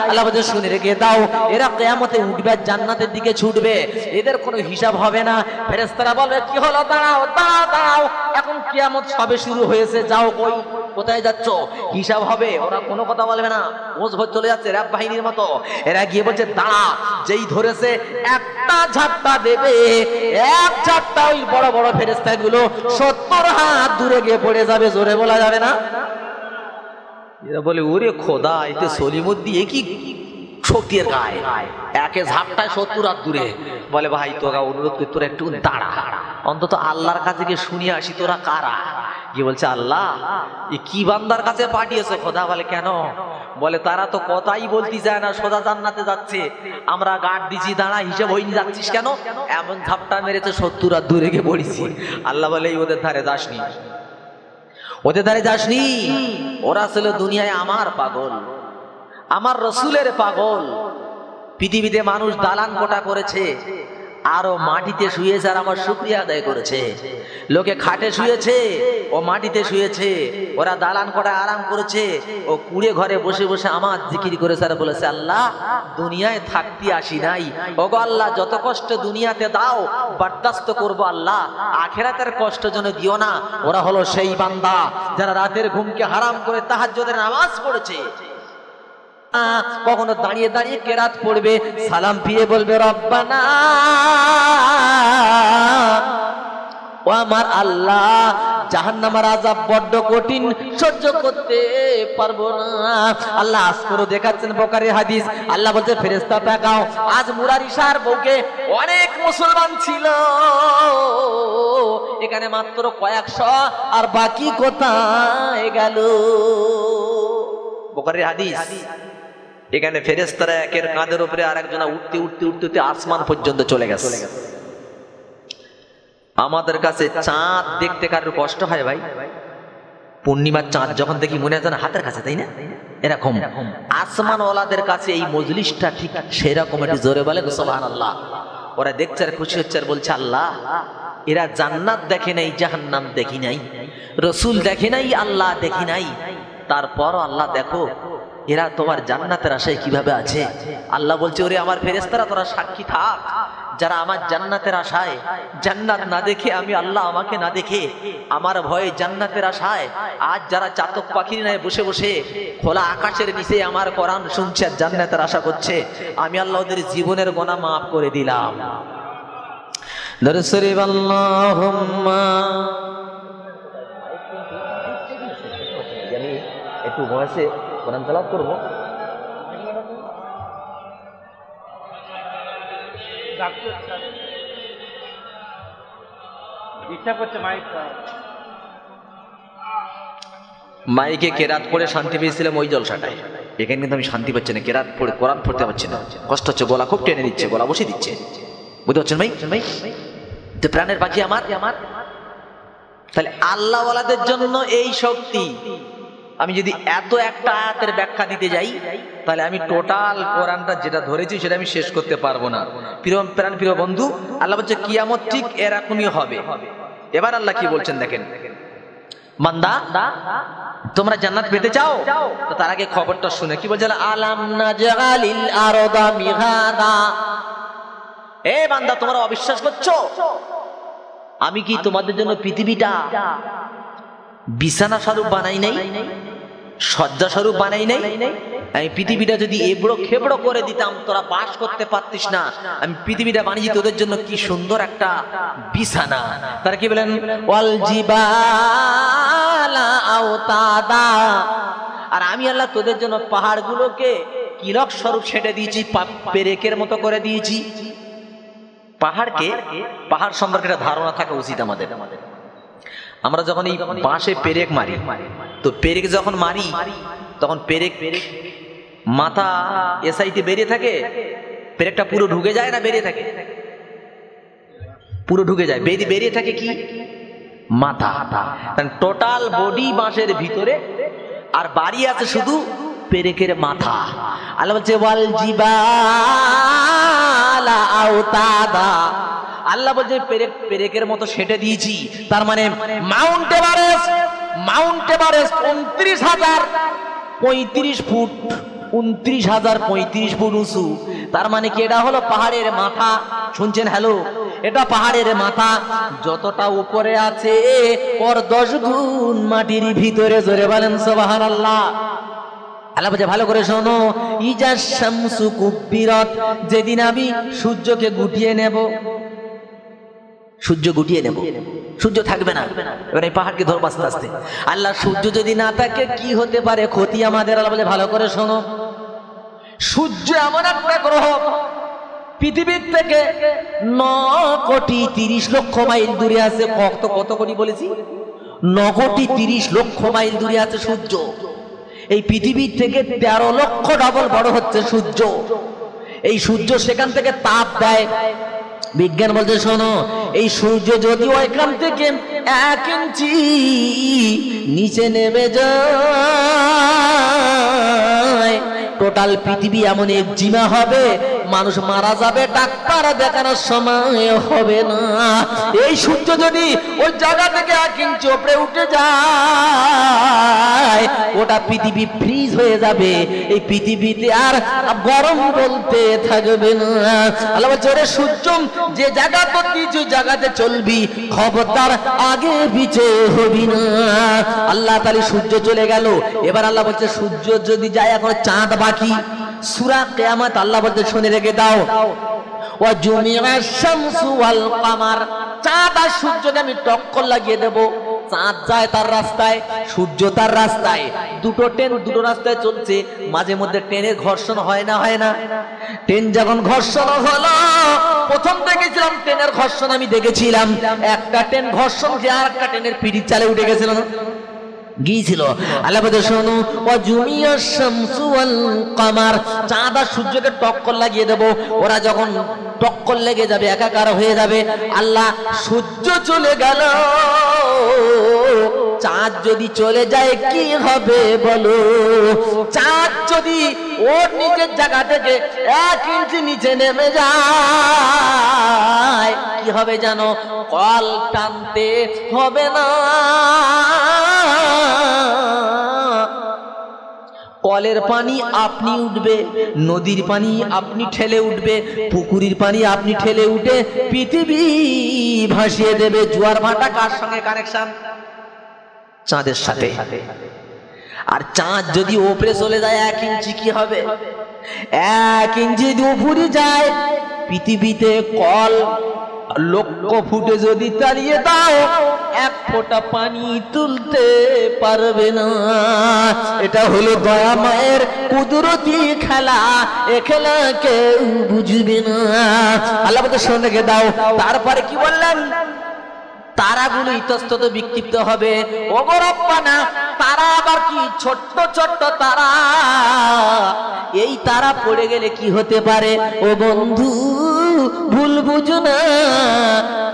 আল্লাহ বলে শুনে রেখে দাও, এরা কিয়ামতে উঠবে, জান্নাতের দিকে ছুটবে, এদের কোনো হিসাব হবে না। ফেরেশতারা বলবে, কি হলো? দাঁড়াও দাঁড়াও দাঁড়াও, এখন কিয়ামত সবে শুরু হয়েছে, যাও কই, কোথায় যাচ্ছ? হিসাব হবে। ওরা কোনো কথা বলবে না, ওজ ভর চলে যাচ্ছে র‍্যাব বাহিনীর মতো। এরা গিয়ে বলছে, দাঁড়া, যেই ধরেছে একটা ঝাপটা দেবে, এক ঝাপটা ওই বড় বড় ফেরেশতাগুলো 70 হাত দূরে গিয়ে পড়ে যাবে, জোরে বলা যাবে না। এরা বলে, ওরে খোদা, এতে সলিমুদ্দি কি শক্তির গায়ে, একে ঝাপটায় 70 হাত দূরে। বলে, ভাই তোরা অনুরোধ করি, তোরা একটু দাঁড়া, অন্তত আল্লাহর কাছে গিয়ে শুনিয়ে আসি তোরা কারা। কি বলছে, আল্লাহ কি বান্দার কাছে পাঠিয়েছে খোদা? বলে, কেন? বলে, তারা তো কথাই বলতে যায় না, সোজা জান্নাতে যাচ্ছে, আমরা গার্ড দিছি, দাঁড়া, হিসেব হইনি, যাচ্ছিস কেন? এমন ঝাপটা মেরেছে 70 হাত দূরে গিয়ে পড়েছি। আল্লাহ বলে, ওদের ধারে যাসনি, ওদের ধারে যাসনি, ওরা ছিল দুনিয়ায় আমার পাগল, আমার রসুলের পাগল। পৃথিবীতে মানুষ দালান কোটা করেছে, আরো মাটিতে শুয়েছে, আর আমার শুকরিয়া আদায় করেছে। লোকে খাটে শুয়েছে, ও মাটিতে শুয়েছে। ওরা দালান কোটা আরাম করেছে, ও কুড়ে ঘরে বসে বসে আমার জিকির করেছে, আর বলেছে, আল্লাহ দুনিয়ায় থাকতে আসি নাই, ওগো আল্লাহ যত কষ্ট দুনিয়াতে দাও বরদাস্ত করবো, আল্লাহ আখিরাতের কষ্ট যেন দিও না। ওরা হলো সেই বান্দা যারা রাতের ঘুমকে হারাম করে তাহাজ্জুদের নামাজ পড়েছে। কখনো দাঁড়িয়ে দাঁড়িয়ে কেরাত পড়বে, সালাম ফিরে বলবে, রব্বানা, ও আমার আল্লাহ, জাহান্নামের আযাব বড্ড কঠিন, সহ্য করতে পারবো না। আল্লাহ আজ করে দেখাচ্ছেন বুখারীর হাদিস। আল্লাহ বলতে, ফেরেশতা তাকাও, আজ মুরারিশার বুকে অনেক মুসলমান ছিল, এখানে মাত্র কয়েকশো, আর বাকি কোথায় গেল? বুখারীর হাদিস। এখানে ফেরেশতারা একের কাঁধের উপরে আরেকজনা উঠতে উঠতে উঠতে আসমান পর্যন্ত চলে গেছে। আমাদের কাছে চাঁদ দেখতে কারোর কষ্ট হয় ভাই? পূর্ণিমার চাঁদ যখন দেখি মনে হয় হাতের কাছে, তাই না? এরকম আসমান ওয়ালাদের কাছে এই মজলিসটা ঠিক সেরকম। একটু জোরে বলে সুবহানাল্লাহ। ওরা দেখছে আর খুশি হচ্ছে, আর বলছে, আল্লাহ এরা জান্নাত দেখে নাই, জাহান্নাম দেখি নাই, রসুল দেখে নাই, আল্লাহ দেখি নাই, তারপর আল্লাহ দেখো এরা তোমার জান্নাতের আশায় কিভাবে আছে। আল্লাহ বলছে, ওরে আমার ফেরেশতারা তোরা সাক্ষী থাক, যারা আমার জান্নাতের আশায়, জান্নাত না দেখে, আমি আল্লাহ আমাকে না দেখে আমার ভয়ে জান্নাতের আশায় আজ যারা চাতক পাখির ন্যায় বসে বসে খোলা আকাশের নিচে আমার কোরআন শুনছে আর জান্নাতের আশা করছে, আমি আল্লাহ ওদের জীবনের গুনাহ মাফ করে দিলাম। দরুদ শরীফ আল্লাহুম্মা। আমি একটু বয়সে কোরআন তেলাওয়াত করব, মাইকে কেরাত পড়ে শান্তি পেয়েছিলাম ওই জলসাটায়, এখানে কিন্তু আমি শান্তি পাচ্ছি না, কেরাত পড়ে কোরআন পড়তে পারছি না, কষ্ট হচ্ছে, গলা খুব টেনে দিচ্ছে, গলা বসে দিচ্ছে, বুঝতে পারছেন ভাই? তো প্রাণের পাখি আমার, তাহলে আল্লাহ ওয়ালাদের জন্য এই শক্তি। আমি যদি এত একটা আয়াতের ব্যাখ্যা দিতে যাই তাহলে আমি টোটাল কোরআনটা যেটা ধরেছি সেটা আমি শেষ করতে পারবো না। প্রিয় বন্ধু, আল্লাহ বলছে কিয়ামত ঠিক এরকমই হবে। এবার আল্লাহ কি বলছেন দেখেন, বান্দা তোমরা জান্নাত পেতে চাও, তো তার আগে খবরটা শুনে কি বলছেন, আলাম নাজআলিল আরদা মিহাদা। এ বান্দা, তোমরা অবিশ্বাস করছো? আমি কি তোমাদের জন্য পৃথিবীটা বিছানা স্বরূপ বানাই নাই, শয্যা স্বরূপ বানাই নাই? আমি পৃথিবীটা যদি এবড়ো খেবড়ো করে দিতাম তোরা বাস করতে পারতিস না। আমি পৃথিবীটা বানিয়েছি তোদের জন্য কি সুন্দর একটা বিছানা। তারা কি বলেন, ওয়াল জিবালা আওতাদা, আর আমি আল্লাহ তোদের জন্য পাহাড়গুলোকে কিলক স্বরূপ ছেটে দিয়েছি, পেরেকের মতো করে দিয়েছি। পাহাড় সম্পর্কে একটা ধারণা থাকা উচিত আমাদের। আমরা যখন এই বাঁশে পেরেক মারি, তো পেরেক যখন মারি তখন পেরেক মাথা এসাইতে বেরিয়ে থাকে, পেরেকটা পুরো ঢুকে যায় না বেরিয়ে থাকে? পুরো ঢুকে যায়, বেরিয়ে থাকে কি মাথা। টোটাল বডি বাঁশের ভিতরে, আর বাড়ি আছে শুধু পেরেকের মাথা। আল্লাহ বলছে ওয়াল জিবালা আওতাদা, আল্লাহ বলছে পেরেকের মতো সেটে দিয়েছি। তার মানে মাউন্ট এভারেস্ট 29,035 ফুট, 29,035 ফুট উঁচু। তার মানে কি এটা হলো পাহাড়ের মাথা। শুনছেন? হ্যালো, এটা পাহাড়ের মাথা। যতটা উপরে আছে ওর 10 গুণ মাটির ভিতরে। জোরে বলেন সুবহানাল্লাহ। আল্লাহ বলছে ভালো করে শোনো, ইজা শামসু কুব্বিরাত, যেদিন আমি সূর্যকে গুটিয়ে নেব, সূর্য থাকবে না। এবার এই পাহাড়কে ধরবো আস্তে আস্তে। আল্লাহ, সূর্য যদি না থাকে কি হতে পারে ক্ষতি আমাদের? আল্লাহ বলে ভালো করে শোনো, সূর্য এমন একটা গ্রহ পৃথিবীর থেকে 9,30,00,000 মাইল দূরে আছে। কত কোটি বলেছি? 9,30,00,000 মাইল দূরে আছে সূর্য। এই পৃথিবীর থেকে 13 লক্ষ ডবল বড় হচ্ছে সূর্য। এই সূর্য সেখান থেকে তাপ দেয়। বিজ্ঞান বলতে শোনো, এই সূর্য যদি ওইখান থেকে 1 ইঞ্চি নিচে নেমে যায়, টোটাল পৃথিবী এমন একজিমা হবে, মানুষ মারা যাবে, ডাক্তার দেখানোর সময় হবে না। এই সূর্য যদি ওই জায়গা থেকে 1 ইঞ্চি উপরে উঠে যায়, ওটা পৃথিবী ফ্রিজ হয়ে যাবে। এই পৃথিবীতে আর গরম বলতে থাকবে না। আল্লাহ বলছে, ওরে সূর্য, যে জায়গা তো কিছু জায়গাতে চলবি, খবরদার আগে পিছে হবি না। আল্লাহ তাআলা সূর্য চলে গেল। এবার আল্লাহ বলছে সূর্য যদি যায়, এখন চাঁদ বাকি। সূরা কিয়ামত আল্লাহ বলতে শুনে রেখে দাও, ওয়া জুমিআশ শামসু ওয়াল কামার, চাঁদ আর সূর্যকে আমি টক্কর লাগিয়ে দেব। চাঁদ যায় তার রাস্তায়, সূর্য তার রাস্তায়। দুটো ট্রেন দুটো রাস্তায় চলছে, মাঝে মধ্যে ট্রেনের ঘর্ষণ হয় না? ট্রেন যখন ঘর্ষণ হলো, প্রথম দেখেছিলাম ট্রেনের ঘর্ষণ, আমি দেখেছিলাম একটা ট্রেন ঘর্ষণ যে আর একটা ট্রেনের পিঠের চালে উঠে গেছিল না, গিয়েছিল। আল্লাহ বলে শোনো, ওয়াজুমিয়াশ শামসু ওয়াল কামার, চাঁদ আর সূর্যকে টক্কর লাগিয়ে দেব। ওরা যখন টক্কর লেগে যাবে, একাকার হয়ে যাবে। আল্লাহ, সূর্য চলে গেল, চাঁদ যদি চলে যায় কি হবে বলো? চাঁদ যদি ওর নিজের জায়গা থেকে 1 ইঞ্চি নিচে নেমে যায়, কি হবে জানো? কল টানতে হবে না, কলের পানি আপনি উঠবে, নদীর পানি আপনি ঠেলে উঠবে, পুকুরের পানি আপনি ঠেলে উঠে পৃথিবী ভাসিয়ে দেবে। জোয়ার ভাটা কার সঙ্গে কানেকশন? চাঁদের সাথে। আর চাঁদ যদি উপরে চলে যায় 1 ইঞ্চি, কি হবে? 1 ইঞ্চি যদি উপরে যায়, পৃথিবীতে কল লক্ষ ফুটে যদি চালিয়ে দাও, এক ফোঁটা পানি তুলতে পারবে না। এটা হলো দয়া মায়ের কুদরতি খেলা, এ খেলা কেউ বুঝবে না। আল্লাহ বলতে শুনে দাও। তারপরে কি বললেন? তারাগুলো ইতস্তত বিক্ষিপ্ত হবে। ওগো রব্বানা, তারা আবার কি ছোট্ট ছোট্ট তারা, এই তারা পড়ে গেলে কি হতে পারে? ও বন্ধু ভুল বুঝো না,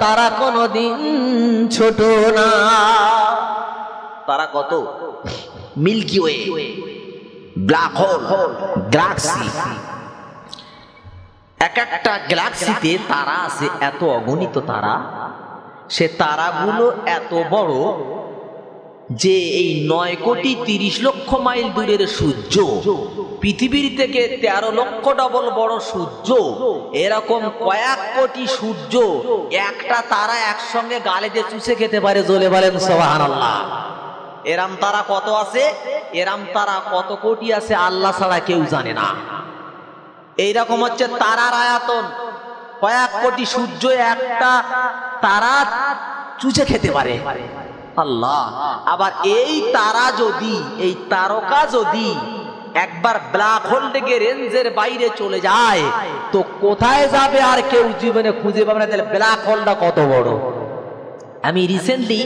তারা কোনদিন ছোট না। তারা কত? Milky way, black hole, galaxy. এক একটা গ্যালাক্সিতে তারা আছে এত অগণিত তারা। সে তারাগুলো এত বড় যে এই 9,30,00,000 মাইল দূরের সূর্য, পৃথিবীর থেকে 13 লক্ষ ডবল বড় সূর্য, এরকম কয়েক কোটি সূর্য একটা তারা একসঙ্গে গালে দিয়ে চুষে খেতে পারে। জ্বলে বলেন সুবহানাল্লাহ। এরাম তারা কত আছে? এরাম তারা কত কোটি আছে আল্লাহ ছাড়া কেউ জানে না। এইরকম হচ্ছে তারার আয়তন। কয়েক কোটি সূর্য একটা তারা চুষে খেতে পারে আল্লাহ। আবার এই তারা যদি, এই তারকা যদি একবার ব্ল্যাক হোল থেকে রেঞ্জের বাইরে চলে যায় তো কোথায় যাবে আর কেউ জীবনে খুঁজে পাবে না। তাহলে ব্ল্যাক হোলটা কত বড়। আমি রিসেন্টলি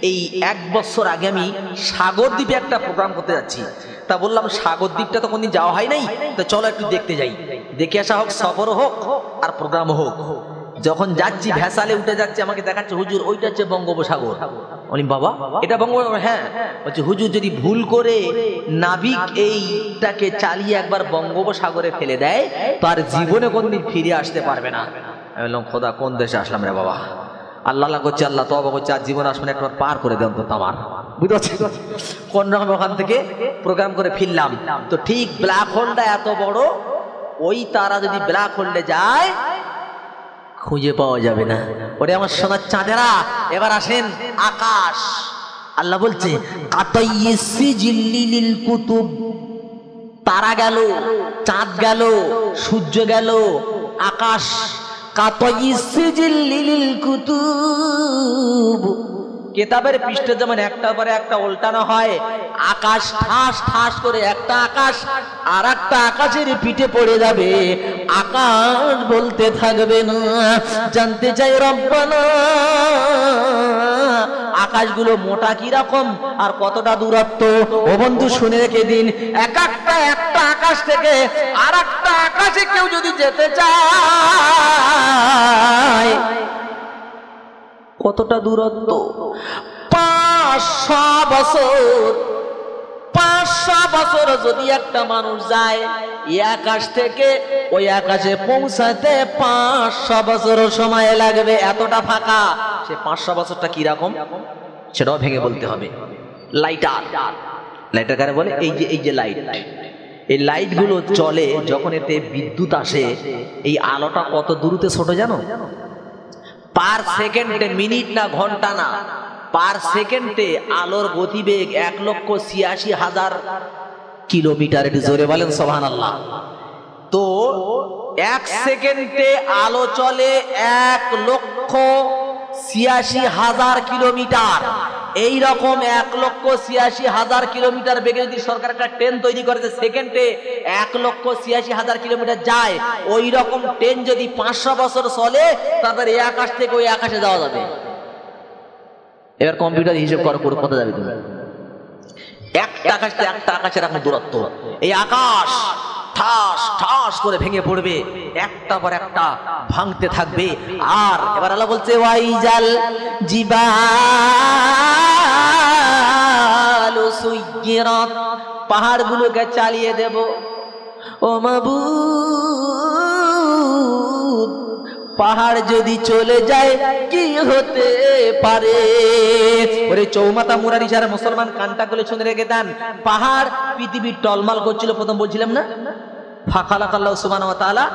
এই 1 বছর আগে আমি সাগরদ্বীপে একটা প্রোগ্রাম করতে যাচ্ছি। তা বললাম সাগরদ্বীপটা তো কোনদিন যাওয়া হয় নাই, তো চলো একটু দেখতে যাই। দেখে আসা হোক, সফর হোক আর প্রোগ্রাম হোক। যখন যাচ্ছি ভ্যাসালে উঠে যাচ্ছে, আমাকে দেখাচ্ছে হুজুর ওইটা হচ্ছে বঙ্গোপসাগর। বলি বাবা এটা বঙ্গোপসাগর? হ্যাঁ। বলছে হুজুর যদি ভুল করে নাবিক এইটাকে চালিয়ে একবার বঙ্গোপসাগরে ফেলে দেয় তো আর জীবনে কোনদিন ফিরে আসতে পারবে না। আমি বললাম খোদা কোন দেশে আসলাম রে বাবা। আল্লাহ করছে, আল্লাহ তওবা করছে, আর জীবন আসবে একবার পার করে দেন তো আমার। বুঝতে পারছি কোন রকম ওখান থেকে প্রোগ্রাম করে ফিরলাম। তো ঠিক ব্ল্যাক হোলটা এত বড়, ওই তারা যদি ব্ল্যাক হোলে যায় খুঁজে পাওয়া যাবে না। ওরে আমার সোনার চাঁদেরা, এবার আসেন আকাশ। আল্লাহ বলছে কাতাইসিজিল্লিল কুতুব, তারা গেল, চাঁদ গেল, সূর্য গেল, আকাশ। কাতাইসিজিল্লিল কুতুব, কেতাবের পৃষ্ঠে যেমন একটার পরে একটা উল্টানো হয়, আকাশ ঠাস ঠাস করে একটা আকাশ আর একটা আকাশের পিঠে পড়ে যাবে, আকাশ বলতে থাকবে না। জানতে চাই রব্বানা আকাশগুলো মোটা কি রকম আর কতটা দূরত্ব? ও বন্ধু শুনে রেখে দিন, একটা আকাশ থেকে আর একটা আকাশে কেউ যদি যেতে চায় কতটা দূরত্ব? 500 বছর। 500 বছর যদি একটা মানুষ যায় এই আকাশ থেকে ওই আকাশে পৌঁছাতে 500 বছর সময় লাগবে। এতটা ফাঁকা। সে 500 বছরটা কি রকম সেটাও ভেঙে বলতে হবে। লাইটার, লাইটার কারে বলে? এই যে লাইট, এই লাইট গুলো চলে যখন এতে বিদ্যুৎ আসে, এই আলোটা কত দূরত্বে ছোট জানো? পার সেকেন্ডে, মিনিট না ঘন্টা না, পার সেকেন্ডে আলোর গতিবেগ 1,86,000 কিলোমিটার। জোরে বলেন সুবহানাল্লাহ। তো 1 সেকেন্ডে আলো চলে 1,86,000 কিলোমিটার। এই রকম 1,86,000 কিলোমিটার বেগে যদি সরকার একটা ট্রেন তৈরি করে সেকেন্ডে 1,86,000 কিলোমিটার যায়, ওই রকম ট্রেন যদি 500 বছর চলে তারপরে এই আকাশ থেকে ওই আকাশে যাওয়া যাবে। এবার কম্পিউটার হিসেব করো কত যাবে তুমি। একটা আকাশ থেকে একটা আকাশের এখন দূরত্ব। এই আকাশ ঠাস ঠাস করে ভেঙে পড়বে, একটা পর একটা ভাঙতে থাকবে। আর এবার আল্লাহ বলছে ওয়াইজাল জিবালু সুয়্যিরাত, পাহাড়গুলোকে চালিয়ে দেব। ও মাবুদ, পাহাড় যদি চলে যায় কি হতে পারে? ওরে চৌমাথা মুরারি যারা মুসলমান কানটা করে শুনে রেখে দেন। পাহাড় পৃথিবীর টলমাল করছিল, প্রথম বলছিলাম না? ফাখালাকাল্লাহু সুবহানাহু ওয়া তাআলা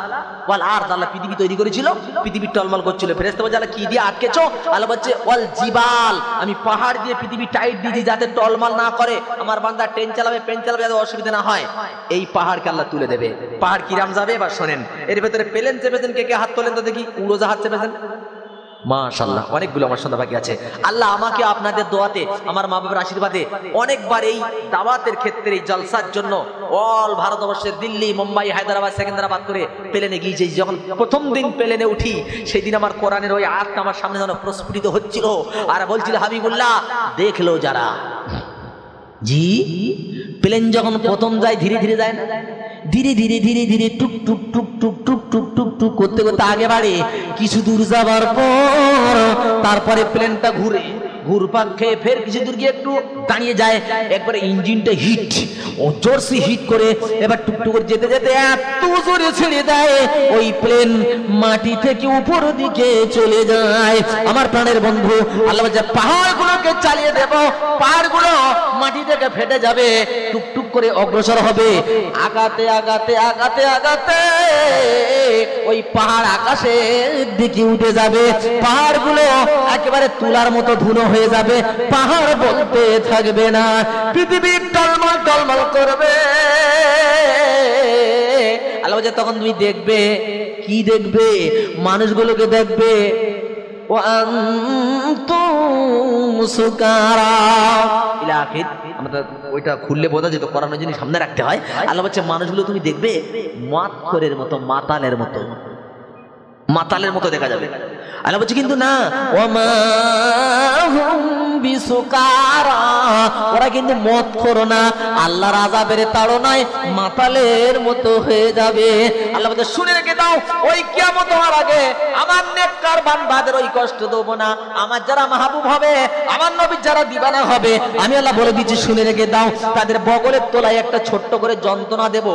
ওয়াল আরদ, আল্লাহ পৃথিবী তৈরি করেছিল, পৃথিবী টলমল করছিল। ফেরেশতা বলে আল্লাহ কি দিয়ে আটকেছো? আল্লাহ বলছে ওয়াল জিবাল, আমি পাহাড় দিয়ে পৃথিবী টাইট দিয়েছি যাতে টলমল না করে, আমার বান্দা ট্রেন চালাবে, পেন চালাবে, যাতে অসুবিধা না হয়। এই পাহাড়কে আল্লাহ তুলে দেবে। পাহাড় কিরাম যাবে এবার শোনেন। এর ভেতরে প্লেন চেপেছেন, কে কে হাত তোলেন তো দেখি। উড়োজাহাজ চেপেছেন? মাশাআল্লাহ, অনেকগুলো আমার সন্ধ্যা বাকি আছে। আল্লাহ আমাকে আপনাদের দোয়াতে, আমার মা বাবার আশীর্বাদে অনেকবার এই দাওয়াতের ক্ষেত্রে, এই জলসার জন্য অল ভারতবর্ষের দিল্লি, মুম্বাই, হায়দ্রাবাদ, সেকেন্দ্রাবাদ করে প্লেনে গিয়েছি। যখন প্রথম দিন প্লেনে উঠি, সেই দিন আমার কোরআনের ওই আয়াতটা আমার সামনে যেন প্রস্ফুটিত হচ্ছিল, আর বলছিল হাবিবুল্লাহ দেখলো যারা। জি, প্লেন যখন প্রথম যায় ধীরে ধীরে যায় না, ধীরে ধীরে ধীরে ধীরে টুক টুক টুক টুক টুক টুক টুক টুক করতে করতে আগে বাড়ে। কিছু দূর যাবার পর তারপরে প্লেনটা ঘুরে, ঘুরপাক খেয়ে ফের কিছু দূর গিয়ে একটু দাঁড়িয়ে যায়। একবারে ইঞ্জিনটা হিট, ও জোরসে হিট করে এবার টুকটুক করে যেতে যেতে এত জোরে ছেড়ে দেয় ওই প্লেন মাটি থেকে উপর দিকে চলে যায়। আমার প্রাণের বন্ধু, আল্লাহ বলছে পাহাড়গুলোকে চালিয়ে দেব, পাহাড়গুলো মাটি থেকে ফেটে যাবে, টুকটুক করে অগ্রসর হবে। আগাতে আগাতে আগাতে আগাতে ওই পাহাড় আকাশের দিকে উঠে যাবে, পাহাড়গুলো একেবারে তুলার মতো ধুলো হয়ে যাবে, পাহাড় বলতে থাকবে না, পৃথিবী টলমল টলমল করবে। আল্লাহ বলছে তখন তুমি দেখবে, কি দেখবে? মানুষগুলোকে দেখবে ও আনতুম সুকারা ইলা আখির। আমাদের ওইটা খুললে বোঝা যেত, কোরআনের জিনিস সামনে রাখতে হয়। আল্লাহ বলছে মানুষগুলো তুমি দেখবে মাতখোরের মতো, মাতালের মতো, মাতালের মতো দেখা যাবে। আল্লাহ বলছে কিন্তু না, ওমা হুম বিসুকারা, ওরা কিন্তু মদ করো না, আল্লাহর আযাবের তাড়নায় মাতালের মতো হয়ে যাবে। আল্লাহ বলছে শুনে রেখে দাও, ওই কিয়ামত হওয়ার আগে আমার নেককার বান্দাদের ওই কষ্ট দেব না। আমার যারা মাহবুব হবে, আমার নবী যারা দিবানা হবে, আমি আল্লাহ বলে দিচ্ছি শুনে রেখে দাও, তাদের বগলের তলায় একটা ছোট্ট করে যন্ত্রণা দেব,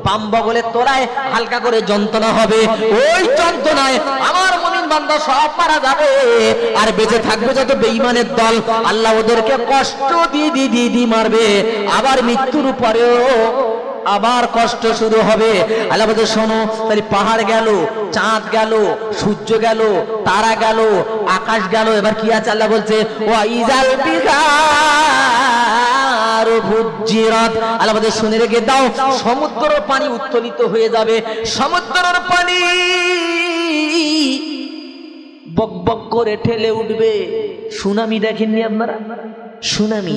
বাম বগলের তলায় হালকা করে যন্ত্রণা হবে। ওই যন্ত্রণায় আমার মুমিন বান্দা সব মারা যাবে, আর বেঁচে থাকবে যত বেঈমানের দল। আল্লাহ ওদেরকে কষ্ট দিয়ে মারবে, আবার মৃত্যুর পরেও আবার কষ্ট শুরু হবে। আল্লাহ বলছে শোনো, তাহলে পাহাড় গেল, চাঁদ গেল, সূর্য গেল, তারা গেল, আকাশ গেল, এবার কি আছে? আল্লাহ বলছে ওয়া ইজাল বিহার ফুজ্জিরাত। আল্লাহ বলছে শুনে রেখে দাও, সমুদ্রের পানি উত্তোলিত হয়ে যাবে, সমুদ্রের পানি বক বক করে ঠেলে উঠবে। সুনামি দেখেননি আপনারা? সুনামি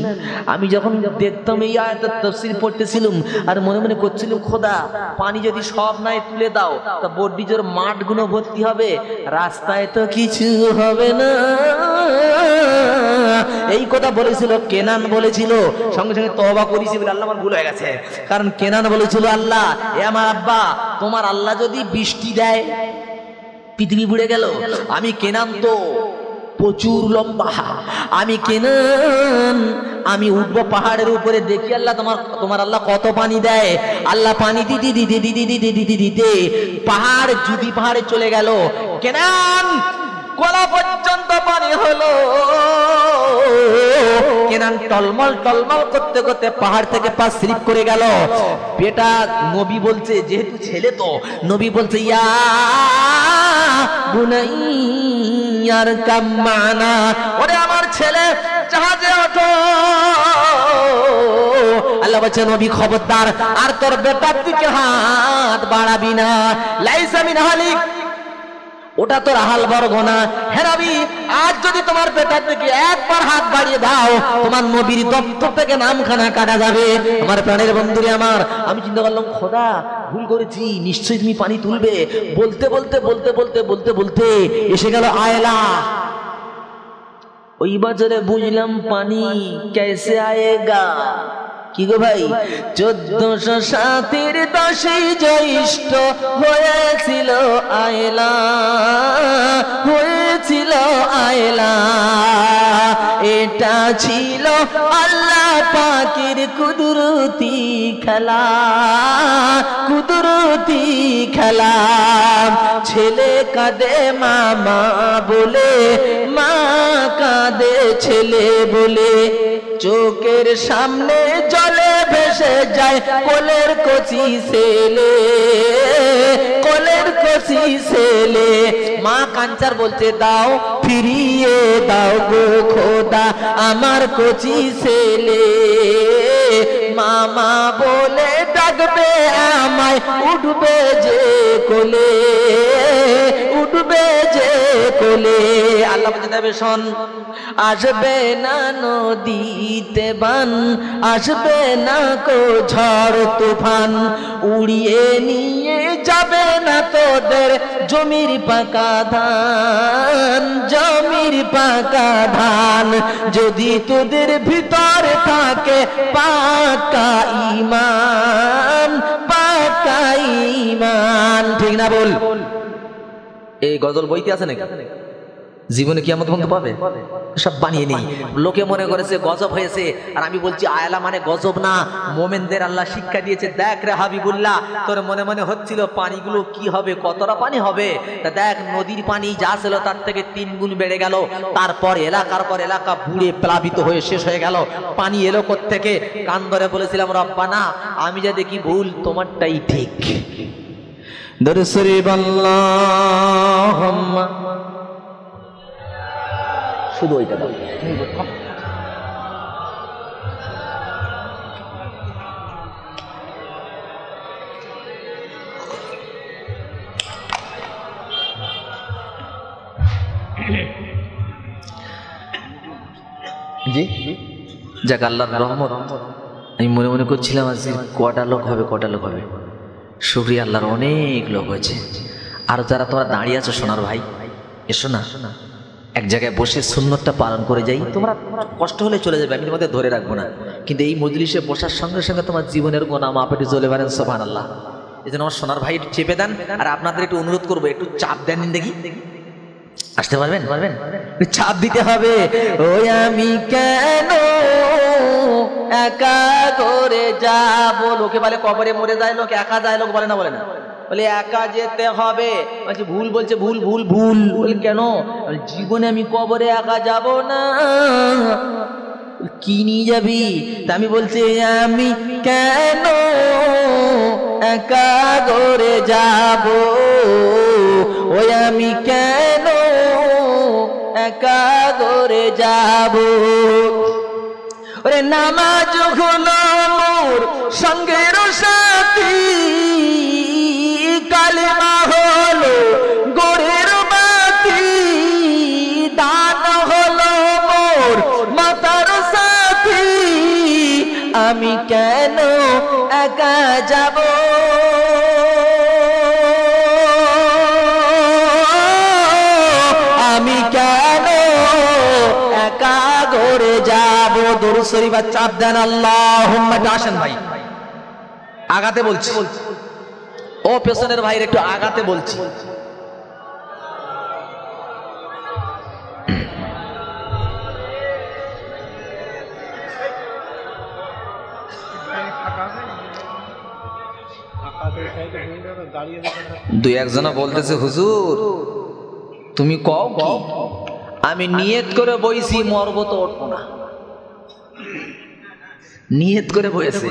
আমি যখন দেখতাম, এই আয়াতের তাফসীর পড়তেছিলাম আর মনে মনে করছিলাম খোদা পানি যদি সব নাই তুলে দাও, তা বড্ডিজোর মাঠগুলো ভর্তি হবে, রাস্তায় তো কিছু হবে না। এই কথা বলেছিল কেনান, বলেছিল সঙ্গে সঙ্গে তওবা করেছি বলে আল্লাহ আমার ভুল হয়ে গেছে। কারণ কেনান বলেছিল আল্লাহ এ আমার আব্বা, তোমার আল্লাহ যদি বৃষ্টি দেয় পৃথিবী বুড়ে গেল। আমি কেনান তো প্রচুর লম্বা, আমি কেনান, আমি উঠবো পাহাড়ের উপরে, দেখি আল্লাহ তোমার আল্লাহ কত পানি দেয়। আল্লাহ পানি দিতে দিতে দিতে দিতে দিতে দিতে পাহাড় যদি পাহাড়ে চলে গেল, কেনান গলা পর্যন্ত পানি হলো। কেনান টলমল টলমল করতে করতে পাহাড় থেকে পা স্লিপ করে গেল। বেটা নবী বলছে, যেহেতু ছেলে তো নবী বলছে ইয়া বুনাইয়ার কামানা, ওরে আমার ছেলে জাহাজে ওঠো। আল্লাহ বলছে নবী খবরদার, আর তোর বেটার দিকে হাত বাড়াবি না। লাইসা মিন আহলিক, ওটা তোর আহাল বর্গ না। হেরাবি আজ যদি তোমার বেটার দিকে একবার হাত বাড়িয়ে দাও, তোমার নবীর দপ্তর থেকে নামখানা কাটা যাবে। আমার প্রাণের বন্ধুরে আমার, আমি চিন্তা করলাম খোদা ভুল করেছি, নিশ্চয়ই তুমি পানি তুলবে। বলতে বলতে বলতে বলতে বলতে বলতে এসে গেল আয়লা। ওই বাজারে বুঝলাম পানি কেসে আয়েগা। কি গো ভাই, 1407 10 জ্যৈষ্ঠ হয়েছিল আয়লা, হয়েছিল আয়লা। এটা ছিল আল্লাহ পাকের কুদরতি খেলা, কুদরতি খেলা। ছেলে কাঁদে মামা বলে, মা কাঁদে ছেলে বলে, চোখের সামনে জলে ভেসে যায় কোলের কচি ছেলে, কোলের কচি ছেলে। মা কাঞ্চার বলছে দাও ফিরিয়ে দাও গো খোদা আমার কচি ছেলে, মামা বলে ডাকবে আমায়, উঠবে যে কোলে, উঠবে যে কোলে। আল্লাহ বলতে দেবে শোন, আসবে না নদীতে বান, আসবে না কো ঝড় তুফান, উড়িয়ে নিয়ে যাবে না তোদের জমির পাকা ধান, জমির পাকা ধান, যদি তোদের ভিতর থাকে পাকা ঈমান, পাকা ঈমান। ঠিক না বল? এই গজল বইতে আছে নাকি? জীবনে কিয়ামত পর্যন্ত পাবে? সব বানিয়ে নেই। লোকে মনে করেছে গজব হয়েছে, আর আমি বলছি আয়ালা মানে গজব না, মোমেনদের আল্লাহ শিক্ষা দিয়েছে। দেখ রে হাবিবুল্লাহ, তোর মনে মনে হচ্ছিল পানিগুলো কি হবে, কতটা পানি হবে, তা দেখ নদীর পানি যা ছিল তার থেকে 3 গুণ বেড়ে গেল। তারপর এলাকার পর এলাকা বুড়ে প্লাবিত হয়ে শেষ হয়ে গেল। পানি এলো কোত্থেকে? কান ধরে বলেছিলাম রব্বানা আমি যা দেখি ভুল, তোমারটাই ঠিক। দরুদ শরীফ আল্লাহুম্মা, শুধু ওইটা দাও। জি যাক, আল্লাহর রহমত। আমি মনে মনে করছিলাম আজকে কটা লোক হবে, কটা লোক হবে। শুকরিয়া আল্লাহর, অনেক লোক হয়েছে। আর যারা তোমরা দাঁড়িয়ে আছো সোনার ভাই, এসো না এক জায়গায় বসে সুন্নতটা পালন করে যাই। তোমরা কষ্ট হলে চলে যাবে, আমি তোমাদের ধরে রাখবো না, কিন্তু এই মজলিসে বসার সঙ্গে সঙ্গে তোমার জীবনের গুনাহ মাপ একটু চলে পারেন। সুবহানাল্লাহ। এই জন্য আমার সোনার ভাই একটু চেপে দেন, আর আপনাদের একটু অনুরোধ করবো একটু চাপ দেন দেখি। আসতে পারবেন? পারবেন? চাপ দিতে হবে। ওই আমি কেন একা করে যাব? লোকে বলে কবরে মরে যায় লোক, একা যায় লোক, বলে না? বলে না? বলে একা যেতে হবে। বলছে ভুল, বলছে ভুল ভুল ভুল। বলে কেন? জীবনে আমি কবরে একা যাব না। কি নিয়ে যাবি? তা আমি বলছি আমি কেন একা করে যাব? ওই আমি কেন একা করে যাব? ওরে নামাজ হলো মোর সঙ্গের সাথী, কালেমা হলো গোরের বাতি, দান হলো মোর মাতার সাথী, আমি কেন একা যাব? আমি কেন একা করে যাব? দরুদ শরীফ আর চাপ দেন আল্লাহুম্মা। আসেন ভাই, আগাতে বলছি। ও পেছনের ভাইয়ের একটু আগাতে বলছি। দুই একজনা বলতেছে হুজুর তুমি কও কি? আমি নিয়ত করে বইছি মরবো তো উঠবো না। নিয়ত করে বসেছে,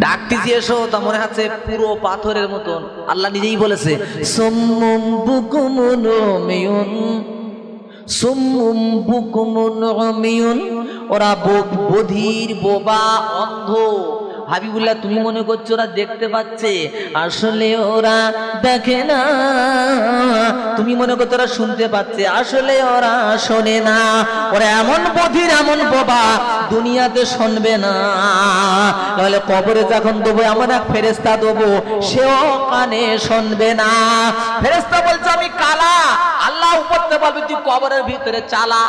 ডাকতেছি এসো, তা মনে হচ্ছে পুরো পাথরের মতন। আল্লাহ নিজেই বলেছে সুম্মুম বুকুমুন উমিয়ুন, সুম্মুম বুকুমুন উমিয়ুন, ওরা বধির, বোবা, অন্ধ। হাবিবুল্লাহ তুমি মনে করছো ওরা দেখতে পাচ্ছে, আসলে ওরা দেখে না। তুমি মনে করছো ওরা শুনতে পাচ্ছে, আসলে ওরা শোনে না। ওরা এমন বধির, এমন বোবা, দুনিয়াতে শুনবে না। তাহলে কবরে যখন দেবো এমন এক ফেরেশতা দেবো, সেও কানে শুনবে না। ফেরেশতা বলছে আমি কালা। আল্লাহ উপরতে বলবে তুই কবরের ভিতরে চালা।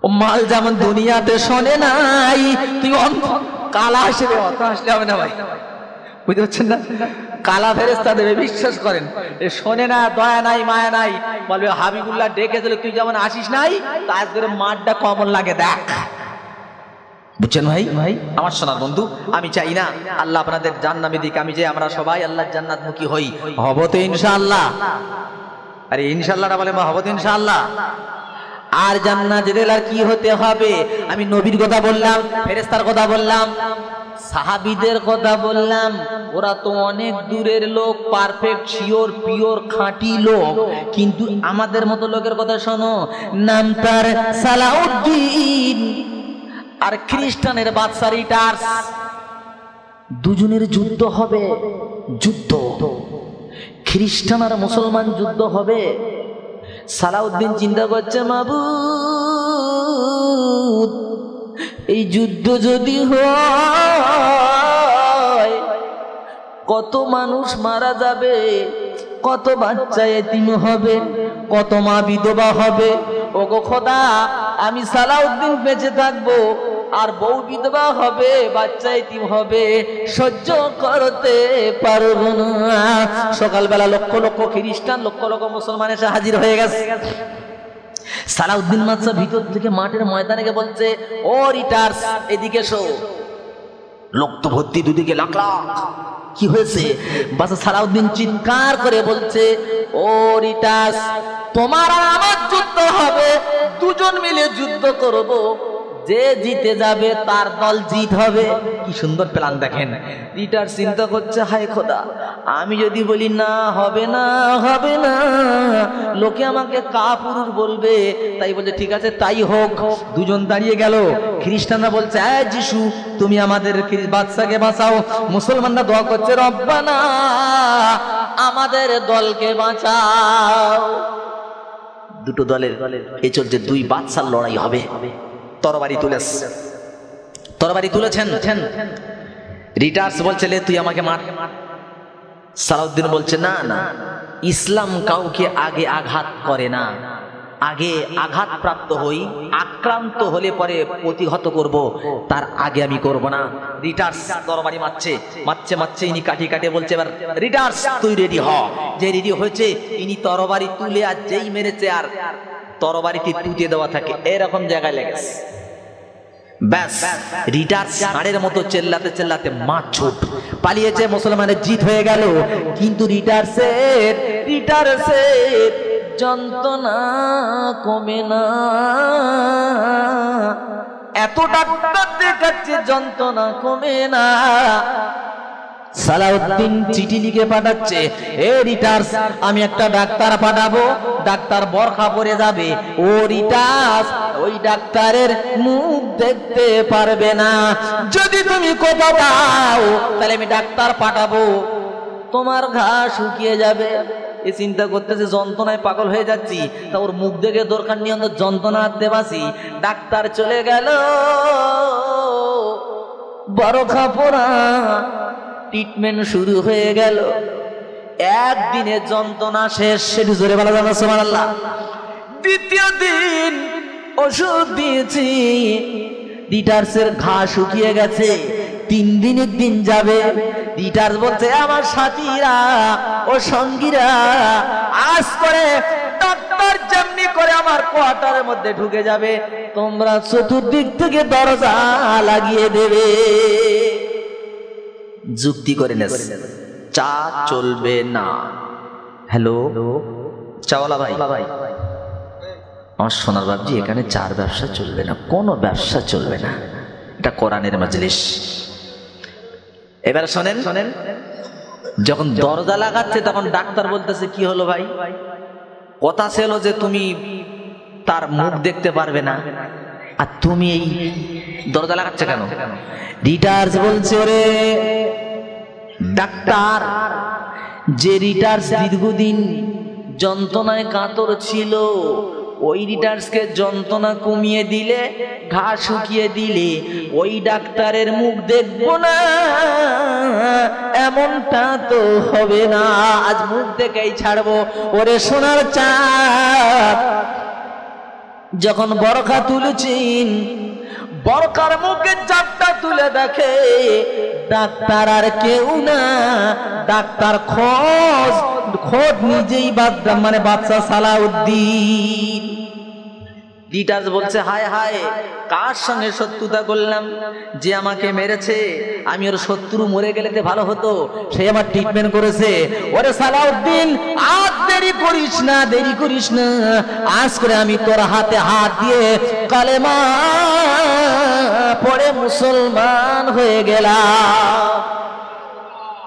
ও মাল যেমন দুনিয়াতে শোনে নাই, তুই অন্ধ কালা আসবে। অত আসলে হবে না ভাই, বুঝতে পারছেন না? কালা ফেরেশতা দেবে, বিশ্বাস করেন। এ শোনে না, দয়া নাই, মায়া নাই। বলবে হাবিবুল্লাহ ডেকেছিল তুই যেমন আসিস নাই, তার করে মাঠটা কমন লাগে দেখ। বুঝছেন ভাই? ভাই আমার সোনার বন্ধু, আমি চাই না আল্লাহ আপনাদের জান্নাতের দিকে, আমি চাই আমরা সবাই আল্লাহর জান্নাতমুখী হই। হব তো ইনশাআল্লাহ। আরে ইনশাআল্লাহটা বলে হব তো ইনশাআল্লাহ। আর জান্নাতের আর কি হতে হবে? আমি নবীর কথা বললাম, ফেরেশতার কথা বললাম, সাহাবীদের কথা বললাম, ওরা তো অনেক দূরের লোক, পারফেক্ট শিওর পিওর খাঁটি লোক। কিন্তু আমাদের মতো লোকের কথা শোনো, নাম তার সালাউদ্দিন আর খ্রিস্টানের বাদশা রিটার্স, দুজনের যুদ্ধ হবে। যুদ্ধ, খ্রিস্টান আর মুসলমান যুদ্ধ হবে। সালাউদ্দিন চিন্তা করছে, মাবুদ এই যুদ্ধ যদি হয় কত মানুষ মারা যাবে, কত বাচ্চা এতিম হবে, কত মা বিধবা হবে। ওগো খোদা, আমি সালাউদ্দিন বেঁচে থাকবো আর বউ বিধবা হবে, বাচ্চা এতিম হবে, সহ্য করতে পারবো না। সকালবেলা লক্ষ লক্ষ খ্রিস্টান, লক্ষ লক্ষ মুসলমান এসে হাজির হয়ে গেছে। সালাউদ্দিন বাদশা ভিতর থেকে মাঠের ময়দানে গিয়ে বলছে, ও রিটার্স এদিকে এসো। লোক তো ভর্তি, দুদিকে লাখ লাখ। কি হয়েছে? বাদশা সালাউদ্দিন চিৎকার করে বলছে, ও রিটার্স, তোমার আর আমার যুদ্ধ হবে, দুজন মিলে যুদ্ধ করব, যে জিতে যাবে তার দল জিত হবে। কি সুন্দর প্ল্যান দেখেন। রিটার চিন্তা করছে, হায় খোদা, আমি যদি বলি না হবে না হবে না, লোকে আমাকে কাপুরুষ বলবে। তাই বলছে ঠিক আছে তাই হোক। দুজন দাঁড়িয়ে গেল। খ্রিস্টানরা বলছে, এই যিশু তুমি আমাদের বাদশাকে বাঁচাও। মুসলমানরা দোয়া করছে, রব্বানা আমাদের দলকে বাঁচাও। দুটো দলের এই চলছে, দুই বাদশার লড়াই হবে। তরবারি তুলেছেন। রিটার্স বলছে, লে তুই আমাকে মার। সালাউদ্দিন বলছে, না না, ইসলাম কাউকে আগে আঘাত করে না, আগে আঘাত প্রাপ্ত হই, আক্রান্ত হলে পরে প্রতিহত করব, তার আগে আমি করব না। রিটার্স তরবারি মারছে, ইনি কাটি বলছে, এবার রিটার্স তুই রেডি হ। যে রেডি হয়েছে ইনি তরবারি তুলে, আর যেই মেরেছে আর তরবারিতে তুতে দেওয়া থাকে, এরকম জায়গায় লেগেছে। ব্যাস, রিটার্স ষাঁড়ের মতো চেল্লাতে মাঠ ছুট পালিয়েছে। মুসলমানের জিত হয়ে গেল। কিন্তু রিটার্সের যন্ত্রণা কমে না। এত ডাক্তার দেখাচ্ছে, যন্ত্রণা কমে না। সালাউদ্দিন চিঠি লিখে পাঠাচ্ছে, এ রিটার্স আমি একটা ডাক্তার পাঠাবো, ডাক্তার বরখা পরে যাবে। ও রিটার্স ওই ডাক্তারের মুখ দেখতে পারবে না। যদি তুমি কথা দাও তাহলে আমি ডাক্তার পাঠাবো, তোমার ঘা শুকিয়ে যাবে। এ চিন্তা করতেছে, যন্ত্রণায় পাগল হয়ে যাচ্ছি, তা ওর মুখ দেখে দরকার নিয়ে যন্ত্রণা দেবাসি। ডাক্তার চলে গেল, বরখা পরা, ট্রিটমেন্ট শুরু হয়ে গেল। একদিনে যন্ত্রণা শেষ। সেটি জোরে বলা যাবে সুবহানাল্লাহ। দ্বিতীয় দিন ওষুধ দিয়েছি, রিটার্সের ঘা শুকিয়ে গেছে। 3 দিনের দিন যাবে। রিটার্স বলছে, আমার সাথীরা ও সঙ্গীরা, আজ করে ডাক্তার যেমনি করে আমার কোয়ার্টারের মধ্যে ঢুকে যাবে, তোমরা চতুর্দিক থেকে দরজা লাগিয়ে দেবে। যুক্তি করে নেস, চা চলবে না। হ্যালো চাওয়ালা ভাই, আমার সোনার বাবজি, এখানে চার ব্যবসা চলবে না, কোনো ব্যবসা চলবে না, এটা কোরআনের মাজলিস। এবার শোনেন, যখন দরজা লাগাচ্ছে তখন ডাক্তার বলতেছে, কি হলো ভাই? কথা ছিল যে তুমি তার মুখ দেখতে পারবে না, আর তুমি এই দরজা লাগাচ্ছে কেন? রিটার্স বলছে, ওরে ডাক্তার, যে রিটার্স দীর্ঘদিন যন্ত্রণায় কাতর ছিল, ওই রিটার্সকে যন্ত্রণা কমিয়ে দিলে, ঘা শুকিয়ে দিলে, ওই ডাক্তারের মুখ দেখবো না এমনটা তো হবে না। আজ মুখ দেখেই ছাড়বো। ওরে সোনার চাঁদ, যখন বরখা তুলেছেন, বরখার মুখে চাপটা তুলে দেখে ডাক্তার আর কেউ না, ডাক্তার খোদ নিজেই বাদশা সালাউদ্দিন। ডিটাচ বলছে হায় হায় কার সঙ্গে শত্রুতা করলাম, যে আমাকে মেরেছে আমি ওর শত্রু মরে গেলে তো ভালো হতো, সে আমার ট্রিটমেন্ট করেছে। ওরে সালাউদ্দিন আজ দেরি করিস না, দেরি করিস না, আজ করে আমি তোর হাতে হাত দিয়ে কালেমা পড়ে মুসলমান হয়ে গেলাম।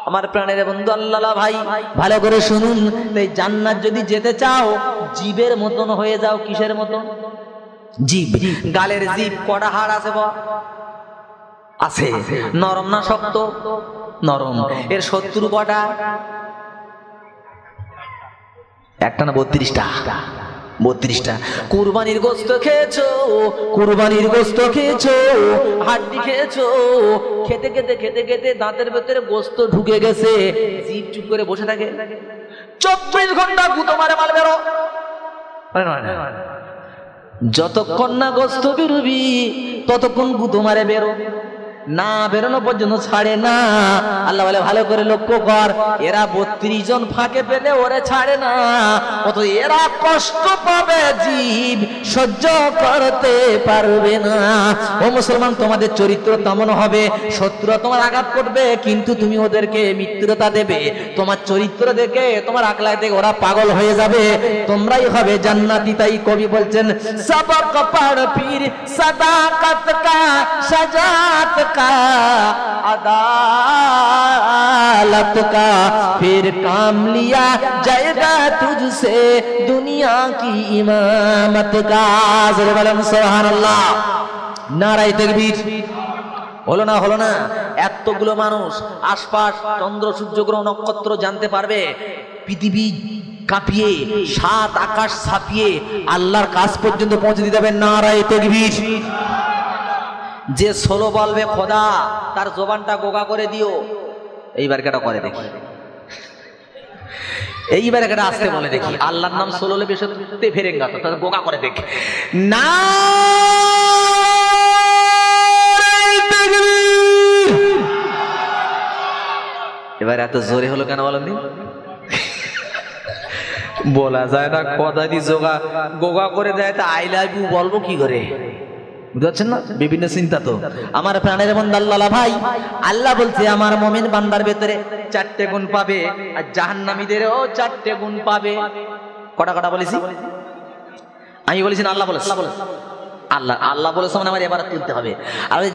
আমার প্রাণের বন্ধু আল্লাহ ভাই ভালো করে শুনুন, এই জান্নাত যদি যেতে চাও জীবের মতন হয়ে যাও। কিসের মতন? জীব। গালের জীব কটা হাড় আছে গো? আছে। নরম না শক্ত? নরম। এর শত্রু কটা? একটা না 32টা। 32টা। কুরবানির গোশত খেয়েছো, কুরবানির গোশত খেয়েছো, হাড্ডি খেয়েছো, খেতে খেতে খেতে খেতে দাঁতের ভেতরে গোশত ঢুকে গেছে, জিভ চুপ করে বসে থাকে, 24 ঘন্টা গুঁতো মারে মাল বেরো। যতক্ষণ না গোশত বেরোবি ততক্ষণ গুঁতো মারে বেরো, না বেরোনো পর্যন্ত ছাড়ে না। আল্লাহ বলে ভালো করে লক্ষ্য কর, এরা 32 জন ফাঁকে পেলে ওরে ছাড়ে না, অত এরা কষ্ট পাবে, জীব সহ্য করতে পারবে না। ও মুসলমান, তোমাদের চরিত্র তেমন হবে, শত্রুরা তোমার আঘাত করবে কিন্তু তুমি ওদেরকে মিত্রতা দেবে, তোমার চরিত্র দেখে তোমার আকলাক দেখে ওরা পাগল হয়ে যাবে, তোমরাই হবে জান্নাতি। তাই কবি বলছেন সবক পড় পীর সাদাকত কা সাজাত का अदालत का फिर काम लिया जाएगा तुझसे दुनिया की इमामत का। सुभान अल्लाह, नाराए तकबीर। হলো না, হলো না? এতগুলো মানুষ আশপাশ চন্দ্র সূর্য গ্রহ নক্ষত্র জানতে পারবে, পৃথিবী কাঁপিয়ে 7 আকাশ ছাপিয়ে আল্লাহর কাছ পর্যন্ত পৌঁছে দিতে হবে। নারায়ে তাকবীর। যে 16 বলবে খোদা তার জবানটা গোগা করে দিও। এইবার কেটা করে দেখি, এইবার কেটা আসতে বলে দেখি, আল্লাহর নাম 16 লে বেশতে ফেরেঙ্গা তো তার গোগা করে দেখি। না এবার এত জোরে হলো কেন বলেন? বলা যায় না, কথা দি গোগা করে দেয়, তা আই লাভ ইউ বলবো কি করে? বুঝছেন না? বিভিন্ন চিন্তা। তো আমার প্রাণের বন্ধু আল্লাহ ভাই, আল্লাহ বলছে আমার মুমিন বান্দার ভেতরে 4টে গুণ পাবে, আর জাহান্নামীদেরও 4টে গুণ পাবে। কটা কটা বলেছি? আমি বলেছি না আল্লাহ বলেছে? আল্লাহ বলেছে মানে আমার এবার তুলতে হবে। আর